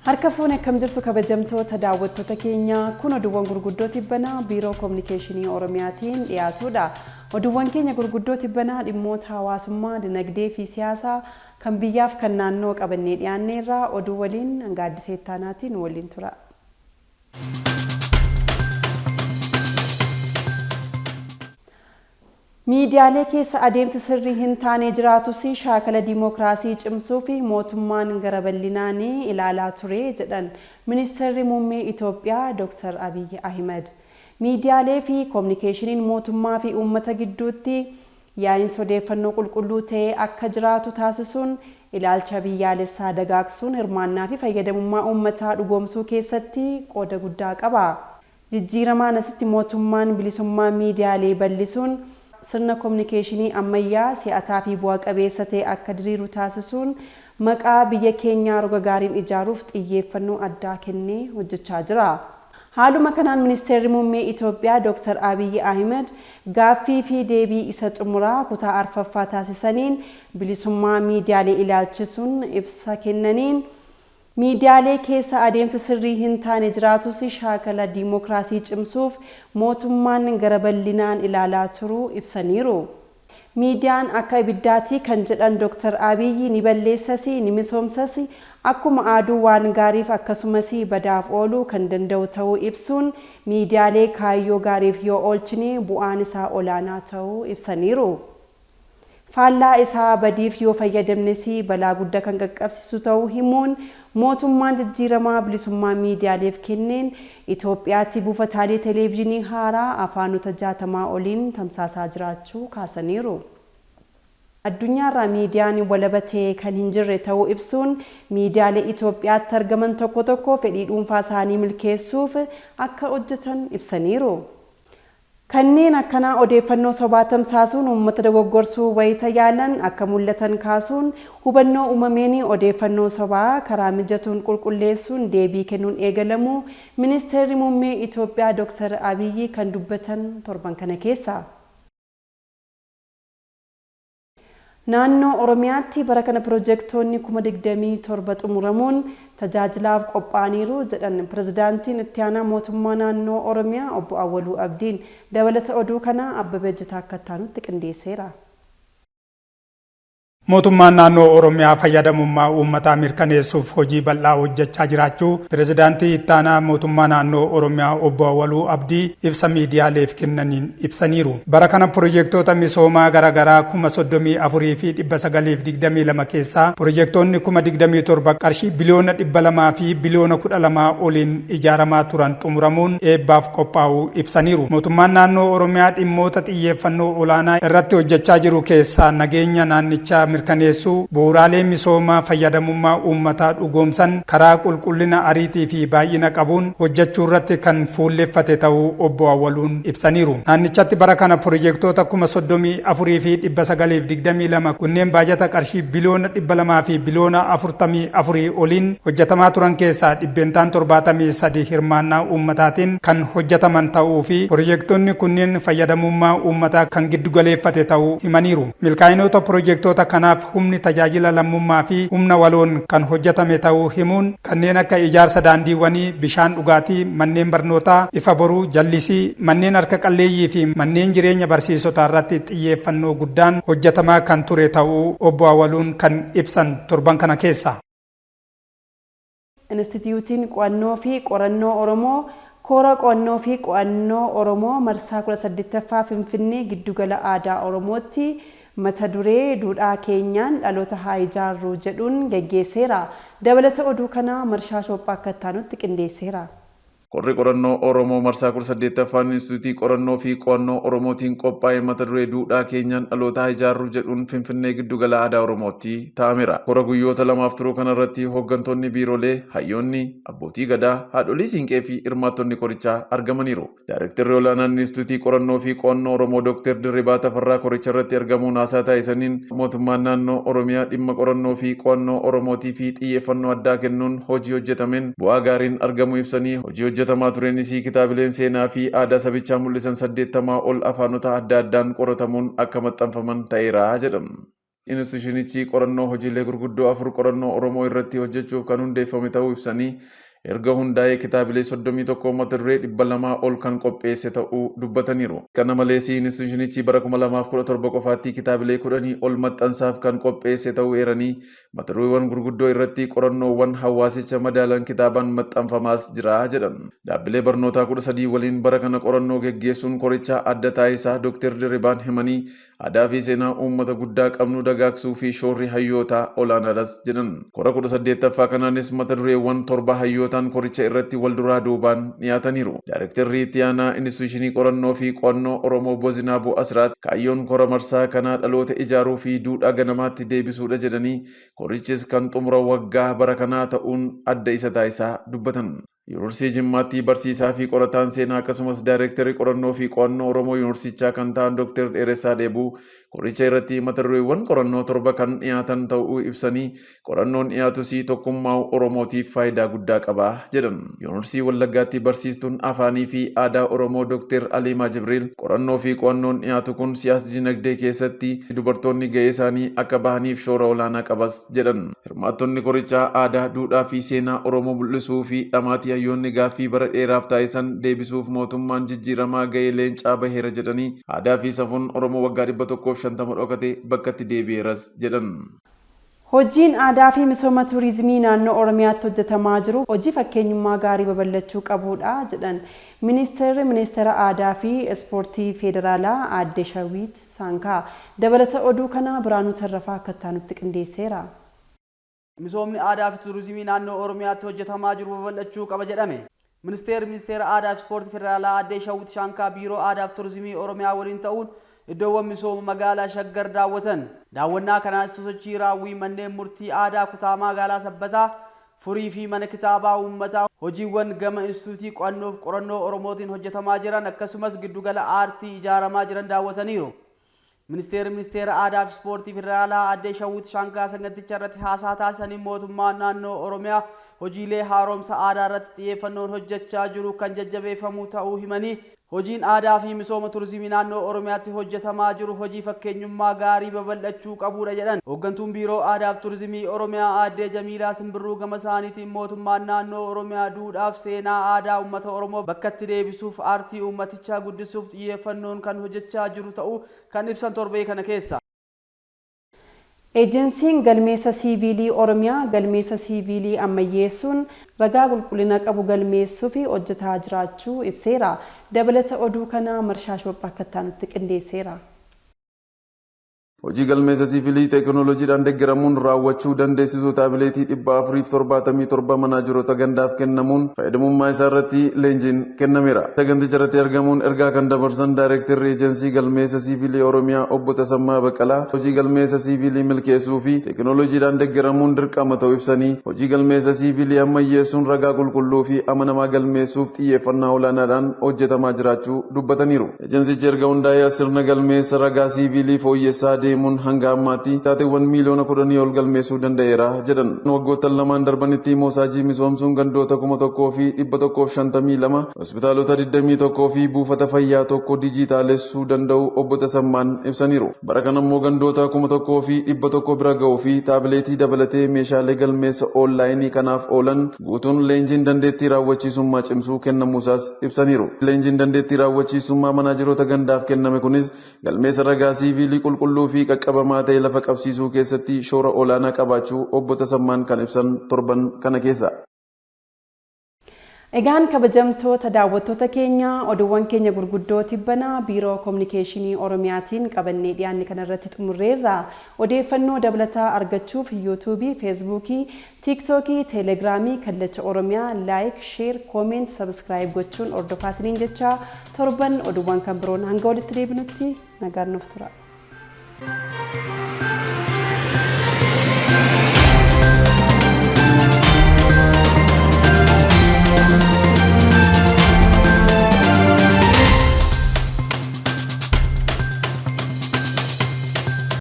Harka fuune akkam jirtu kabajamtoota daawwattoota keenya kun oduuwwan gurguddoo tibbanaa biiroo koominikeeshinii Oromiyaatiin dhiyaatudha. Oduuwwan keenya gurguddoo tibbanaa dhimmoota hawaasummaa, dinagdee fi siyaasaa kan biyyaaf kan naannoo qabannee dhiyaanneerraa oduu waliin Gaaddisee Ittaanaatiin waliin tura. Miidiyaalee keessa adeemsi sirrii hin taane jiraatus shaakala diimokiraasii cimsuu fi mootummaan gara bal'inaan ilaalaa ture jedhan Ministeerri Muummee Itoophiyaa Dr. Abiy Ahmed. Miidiyaalee fi koominikeeshiniin mootummaa fi uummata gidduutti yaa'insa odeeffannoo qulqulluu ta'e akka jiraatu taasisuun ilaalcha biyyaalessaa dagaagsuun hirmaannaa fi fayyadamummaa uummataa dhugoomsuu keessatti qooda guddaa qaba. Jijjiiramaan asitti mootummaan bilisummaa miidiyaalee bal'isuun sirna koominikeeshinii ammayyaa si'ataa fi bu'aa qabeessa ta'e akka diriiru taasisuun maqaa biyya keenyaa roga gaariin ijaaruuf xiyyeeffannoo addaa kennee hojjechaa jira. Haaluma kanaan Ministeerri Muummee Itoophiyaa Dr. Abiy Ahmed gaaffii fi deebii isa xumuraa kutaa arfaffaa taasisaniin bilisummaa miidiyaalee ilaalchisuun ibsa kennaniin miidiyaalee keessa adeemsa sirrii hin taane jiraatus shaakala diimokiraasii cimsuuf mootummaan gara bal'inaan ilaalaa turuu ibsaniiru. Miidiyaan akka ibiddaati kan jedhan Dr. Abiy ni balleessas ni misoomsas akkuma aaduu waan gaariif akkasumas badaaf ooluu kan danda'u ta'uu ibsuun miidiyaalee kaayyoo gaariif yoo oolchine bu'aan isaa olaanaa ta'uu ibsaniiru. Faallaa isaa badiif yoo fayyadamnes balaa guddaa kan qaqqabsiisu ta'uu himuun mootummaan jijjiiramaa bilisummaa miidiyaaleef kenneen Itoophiyaatti buufataalee televezyiinii haaraa afaanota 60 oliin tamsaasaa jiraachuu kaasaniiru. Addunyaarraa miidiyaan walabatee kan hin jirre ta'uu ibsuun miidiyaalee Itoophiyaatti argaman tokko tokko fedhii dhuunfaa isaanii milkeessuuf akka hojjetan ibsaniiru. Kanneen akkanaa odeeffannoo sobaa tamsaasuun uummata dogoggorsuu wayita yaalan akka mul'atan kaasuun hubannoo uumameen odeeffannoo sobaa karaa mijatuun qulqulleessuun deebii kennuun eegalamu Ministeerri Muummee Itoophiyaa Dr. Abiy kan dubbatan torban kana keessa. Naannoo Oromiyaatti bara kana piroojeektoonni 27 xumuramuun tajaajilaaf qophaa'aniiru jedhan Pirezidaantiin Itti Aanaa Mootummaa Naannoo Oromiyaa Obbo Awwaluu Abdiin dabalata oduu kana Abbabee Jitaa akka taanutti qindeesseera. Mootummaan naannoo Oromiyaa fayyadamummaa uummataa mirkaneessuuf hojii bal'aa hojjechaa jiraachuu Pirezidaantii Itti Aanaa Mootummaa Naannoo Oromiyaa Obbo Awwaluu Abdii ibsa miidiyaaleef kennaniin ibsaniiru. Bara kana piroojeektoota misoomaa garaagaraa 34,922 keessaa piroojeektoonni 27 qarshii biliyoona 200 fi biliyoona 12 oliin ijaaramaa turan xumuramuun eebbaaf qophaa'uu ibsaniiru. Mootummaan naannoo Oromiyaa dhimmoota xiyyeeffannoo olaanaa irratti hojjechaa jiru keessaa nageenya naannichaa mirkaneessuu, bu'uuraalee misoomaa fayyadamummaa uummataa dhugoomsan karaa qulqullina ariitii fi baay'ina qabuun hojjechuu irratti kan fuulleffate ta'uu Obbo Awwaluun ibsaniiru. Naannichatti bara kana piroojeektoota 34,922 kunneen baajata qarshii biliyoona 200 fi biliyoona 44 oliin hojjetamaa turan keessaa dhibbeentaan 73 hirmaannaa uummataatiin kan hojjetaman ta'uu fi piroojeektoonni kunneen fayyadamummaa uummataa kan giddugaleeffate ta'uu himaniiru. Milkaa'inoota piroojeektoota kanaaf humni tajaajila lammummaa fi humna waloon kan hojjetame ta'uu himuun kanneen akka ijaarsa daandiiwwanii, bishaan dhugaatii, manneen barnootaa, ifa boruu, jallisii, manneen harka qalleeyyii fi manneen jireenya barsiisotaa irratti xiyyeeffannoo guddaan hojjetamaa kan ture ta'uu Obbo Awwaluun kan ibsan torban kana keessa. Instituutiin Qo'annoo fi Qorannoo Oromoo Koora Qo'annoo fi Qo'annoo Oromoo marsaa 18ffaa Finfinnee giddugala aadaa Oromootti mata duree duudhaa keenyaan dhaloota haa ijaarru jedhuun geggeesseera. Dabalata oduu kana Marshaa Shophaa akka taanutti qindeesseera. Qorri qorannoo Oromoo marsaa 18ffaan Instituutii Qorannoo fi Qo'annoo Oromootiin qophaa'e mata duree duudhaa keenyaan dhaloota haa ijaarru jedhuun Finfinnee giddugala aadaa Oromootti taa'ameera. Qora guyyoota lamaaf turuu kanarratti hooggantoonni biiroolee, hayyoonni, abbootii gadaa, haadholii siinqee fi hirmaattonni qorichaa argamaniiru. Daayirektarri olaanaan Instituutii Qorannoo fi Qo'annoo Oromoo Dr. Dirribii Tafarraa qoricha irratti argamuun haasaa taasisaniin mootummaan naannoo Oromiyaa dhimma qorannoo fi qo'annoo Oromootii fi xiyyeeffannoo addaa kennuun hojii hojjetameen bu'aa gaariin argamuu ibsanii hojii hojjetamaa turenis kitaabileen seenaa fi aadaa sabichaa mul'isan 80 ol afaanota adda addaan qoratamuun akka maxxanfaman ta'eera jedhan. Institushinichi qorannoo hojiilee gurguddoo 4 qorannoo Oromoo irratti hojjechuuf kan hundeeffame ta'uu ibsanii erga hundaa'ee kitaabilee 31 mata duree 200 ol kan qopheesse ta'uu dubbataniiru. Kana malees institushinichi bara 2017 qofaatti kitaabilee 10 ol maxxansaaf kan qopheesse ta'uu eeranii mata dureewwan gurguddoo irratti qorannoowwan hawaasicha madaalan kitaabaan maxxanfamaas jira jedhan. Dhaabbilee barnootaa 13 waliin bara kana qorannoo geggeessuun qoricha adda taayisaa Dr. Dirribaan himanii aadaa fi seenaa uummata guddaa qabnu dagaagsuu fi shoorri hayyootaa olaanaadhas jedhan. Kora 18ffaa kanaanis mata dureewwan 7 hayyootaan qoricha irratti wal duraa duubaan dhiyaataniiru. Daayirektarri itti aanaa instituushinii qorannoo fi qo'annoo Oromoo Bozinaabuu Asraat kaayyoon kora marsaa kanaa dhaloota ijaaruu fi duudhaa ganamaatti deebisuudha jedhanii qorichis kan xumura waggaa bara kanaa ta'uun adda isa taasisaa dubbatan. Yuunivarsiitii Jimmaatti barsiisaa fi qorataan seenaa akkasumas daayirektarri qorannoo fi qo'annoo Oromoo yuunivarsichaa kan ta'an Dr. Dheeressaa Deebuu qoricha irratti mata dureewwan qorannoo 7 kan dhiyaatan ta'uu ibsanii qorannoon dhiyaatus tokkummaa Oromootiif faayidaa guddaa qaba jedhan. Yuunivarsiitii Wallaggaatti barsiistuun afaanii fi aadaa Oromoo Dr. Aliimaa Jibriil qorannoo fi qo'annoon dhiyaatu kun siyaasa dinagdee keessatti dubartoonni gahee isaanii akka bahaniif shoora olaanaa qabas jedhan. Hirmaattonni qorichaa aadaa, duudhaa fi seenaa Oromoo mul'isuu fi dhamaatii hayyoonni gaaffii bara dheeraaf taasisan deebisuuf mootummaan jijjiiramaa gahee leencaa baheera jedhanii aadaa fi safuun Oromoo waggaa 150 dhokate bakkatti deebi'eeras jedhan. Hojiin aadaa fi misooma turizimii naannoo Oromiyaatti hojjetamaa jiru hojii fakkeenyummaa gaarii babal'achuu qabudha jedhan ministeera aadaa fi ispoortii federaalaa Aadde Shawiit Saankaa. Dabalata oduu kana Biraanuu Tarrafaa akka taanutti qindeesseera. Misoomni aadaa fi turizimii naannoo Oromiyaatti hojjetamaa jiru babal'achuu qaba jedhame. Ministeera aadaa fi ispoortii federaalaa Aadde Shawiit Saankaa biiroo aadaa fi turizimii Oromiyaa waliin ta'uun iddoowwan misooma magaalaa Shaggar daawwatan. Daawwannaa kanaanis sosochii raawwii manneen murtii aadaa kutaa magaalaa Sabbataa, furii fi mana kitaabaa uummataa, hojiiwwan gama instituutii qo'annoo fi qorannoo Oromootiin hojjetamaa jiran akkasumas giddugala aartii ijaaramaa jiran daawwataniiru. Ministeera aadaa fi ispoortii federaalaa Aadde Shawiit Saankaa saganticha irratti haasaa taasisanii mootummaan naannoo Oromiyaa hojiilee haaromsa aadaa irratti xiyyeeffannoon hojjechaa jiru kan jajjabeeffamu ta'uu himanii hojiin aadaa fi misooma turizimii naannoo Oromiyaatti hojjetamaa jiru hojii fakkeenyummaa gaarii babal'achuu qabudha jedhan. Hooggantuun biiroo aadaa fi turizimii Oromiyaa Aadde Jamiilaa Simbirruu gama isaaniitiin mootummaan naannoo Oromiyaa duudhaaf seenaa aadaa uummata Oromoo bakkatti deebisuuf aartii uummatichaa guddisuuf xiyyeeffannoon kan hojjechaa jiru ta'uu kan ibsan torbee kana keessa. Ejensiin galmeessa siivilii Oromiyaa galmeessa siivilii ammayyeessuun ragaa qulqullina qabu galmeessuu fi hojjetaa jiraachuu ibseera. Dabalata oduu kana Marshaa Shophaa akka taanutti qindeesseera. Hojii galmeessa siivilii teekinooloojiidhaan deeggaramuun raawwachuu dandeessisu taabileetii 477 manaajeroota gandaaf kennamuun fayyadamummaa isaa irratti leenjiin kennameera. Saganticha irratti argamuun ergaa kan dabarsan daayirektarri ejensii galmeessa siivilii Oromiyaa obbo Tasammaa Baqqalaa hojii galmeessa siivilii milkeessuu fi teekinooloojiidhaan deeggaramuun dirqama ta'uu ibsanii hojii galmeessa siivilii ammayyeessuun ragaa qulqulluu fi amanamaa galmeessuuf xiyyeeffannaa olaanaadhaan hojjetamaa jiraachuu dubbataniiru. Ejensichi erga hundaa'ee sirna galmeessa ragaa siivilii fooyyessaa deemuun hanga ammaatti taateewwan miiliyoona 10 ol galmeessuu danda'eera jedhan. Waggoottan lamaan darbanitti moosaajii misoomsuun gandoota 1152 hospitaalota 21 fi buufata fayyaa tokko dijitaalessuu danda'u obbo Tasammaan ibsaniiru. Bara kana immoo gandoota 1100 bira ga'uu fi taabileetii dabalatee meeshaalee galmeessa oonlaayinii kanaaf oolan guutuun leenjiin dandeettii raawwachiisummaa cimsuu kennamuusaas ibsaniiru. Leenjiin dandeettii raawwachiisummaa manaajeroota gandaaf kenname kunis galmeessa ragaa siivilii qulqulluu fi qaqqabamaa ta'e lafa qabsiisuu keessatti shoora olaanaa qabaachuu obbo Tasammaan kan ibsan torban kana keessa. Egaan kabajamtoota daawwattoota keenya oduuwwan keenya gurguddoo tibbanaa biiroo kominikeeshinii Oromiyaatiin qabannee dhiyaanne kanarratti xumurreerra. Odeeffannoo dabalataa argachuuf yuutuubii, feesbuukii, tiiktookii, teelegiraamii kallacha Oromiyaa laayik, sheer, kooment, sabskiraayib gochuun hordofaa isiniin jecha torban oduuwwan kan biroon hanga walitti deebinutti nagaan nuuf tura.